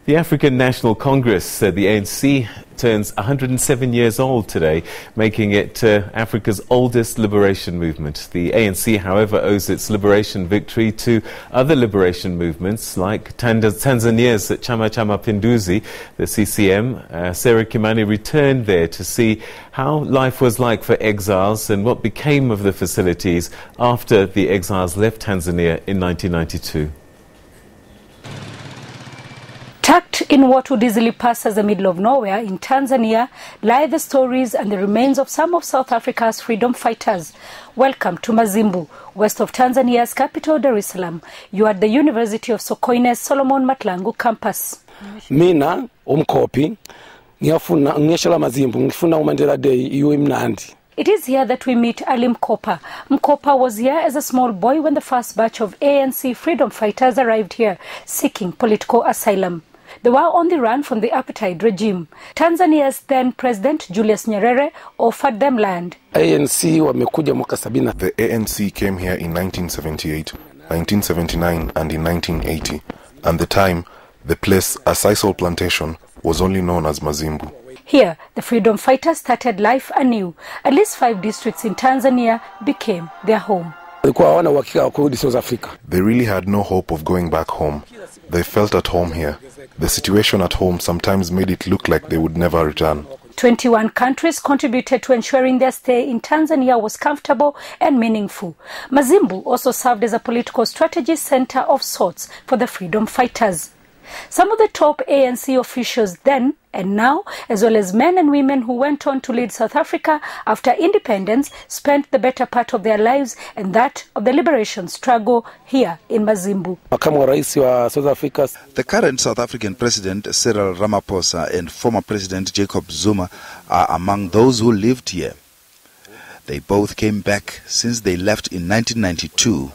The African National Congress, the ANC, turns 107 years old today, making it Africa's oldest liberation movement. The ANC, however, owes its liberation victory to other liberation movements like Tanzania's Chama Cha Mapinduzi, the CCM. Sarah Kimani returned there to see how life was like for exiles and what became of the facilities after the exiles left Tanzania in 1992. Tucked in what would easily pass as the middle of nowhere in Tanzania lie the stories and the remains of some of South Africa's freedom fighters. Welcome to Mazimbu, west of Tanzania's capital, Dar es Salaam. You are at the University of Sokoine's Solomon Mahlangu campus. Mina umkopi ngiyashela Mazimbu ngifuna uMandela Day iwe mnandi. It is here that we meet Ali Mkopa. Mkopa was here as a small boy when the first batch of ANC freedom fighters arrived here, seeking political asylum. They were on the run from the apartheid regime. Tanzania's then President Julius Nyerere offered them land. ANC wamekuja mwaka 70. The ANC came here in 1978, 1979 and in 1980. And the time, the place, a sisal plantation, was only known as Mazimbu. Here, the freedom fighters started life anew. At least 5 districts in Tanzania became their home. They really had no hope of going back home. They felt at home here. The situation at home sometimes made it look like they would never return. 21 countries contributed to ensuring their stay in Tanzania was comfortable and meaningful. Mazimbu also served as a political strategy center of sorts for the freedom fighters. Some of the top ANC officials then and now, as well as men and women who went on to lead South Africa after independence, spent the better part of their lives and that of the liberation struggle here in Mazimbu. The current South African President Cyril Ramaphosa and former President Jacob Zuma are among those who lived here. They both came back since they left in 1992.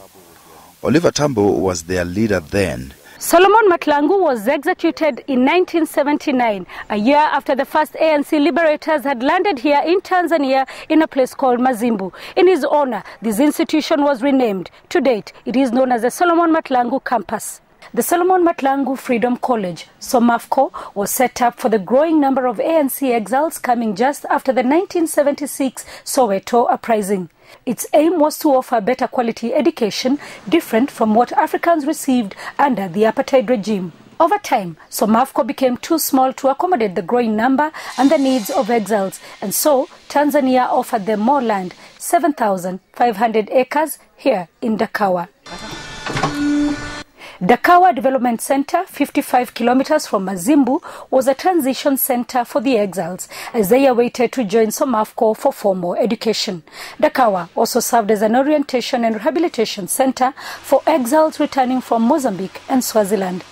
Oliver Tambo was their leader then. Solomon Mahlangu was executed in 1979, a year after the first ANC liberators had landed here in Tanzania in a place called Mazimbu. In his honor, this institution was renamed. To date, it is known as the Solomon Mahlangu campus. The Solomon Mahlangu Freedom College, SOMAFCO, was set up for the growing number of ANC exiles coming just after the 1976 Soweto uprising. Its aim was to offer better quality education, different from what Africans received under the apartheid regime. Over time, SOMAFCO became too small to accommodate the growing number and the needs of exiles, and so Tanzania offered them more land, 7,500 acres here in Dakawa. Dakawa Development Center, 55 kilometers from Mazimbu, was a transition center for the exiles as they awaited to join SOMAFCO for formal education. Dakawa also served as an orientation and rehabilitation center for exiles returning from Mozambique and Swaziland.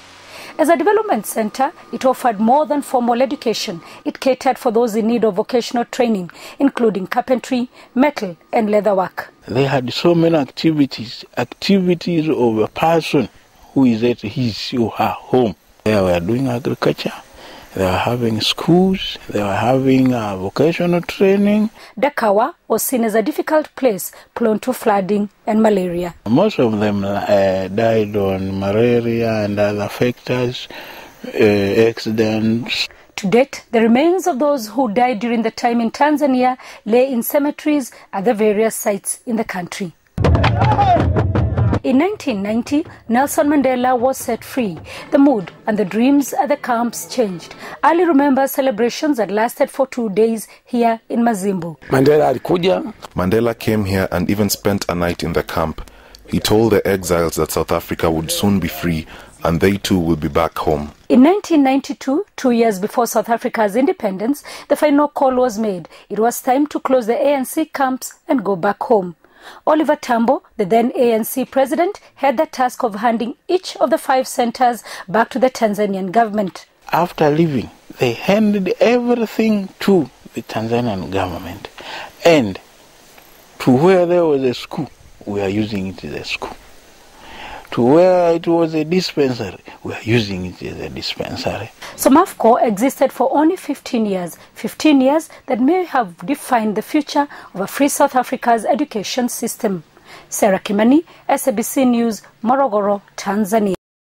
As a development center, it offered more than formal education. It catered for those in need of vocational training, including carpentry, metal and leatherwork. They had so many activities of a person who is at his or her home. They were doing agriculture, they were having schools, they were having vocational training. Dakawa was seen as a difficult place, prone to flooding and malaria. Most of them died on malaria and other factors, accidents. To date, the remains of those who died during the time in Tanzania lay in cemeteries at the various sites in the country. In 1990, Nelson Mandela was set free. The mood and the dreams at the camps changed. Ali remembers celebrations that lasted for 2 days here in Mazimbu. Mandela came here and even spent a night in the camp. He told the exiles that South Africa would soon be free and they too will be back home. In 1992, 2 years before South Africa's independence, the final call was made. It was time to close the ANC camps and go back home. Oliver Tambo, the then ANC president, had the task of handing each of the 5 centers back to the Tanzanian government. After leaving, they handed everything to the Tanzanian government. And to where there was a school, we are using it as a school. To where it was a dispensary, we are using it as a dispensary. SOMAFCO existed for only 15 years. 15 years that may have defined the future of a free South Africa's education system. Sarah Kimani, SABC News, Morogoro, Tanzania.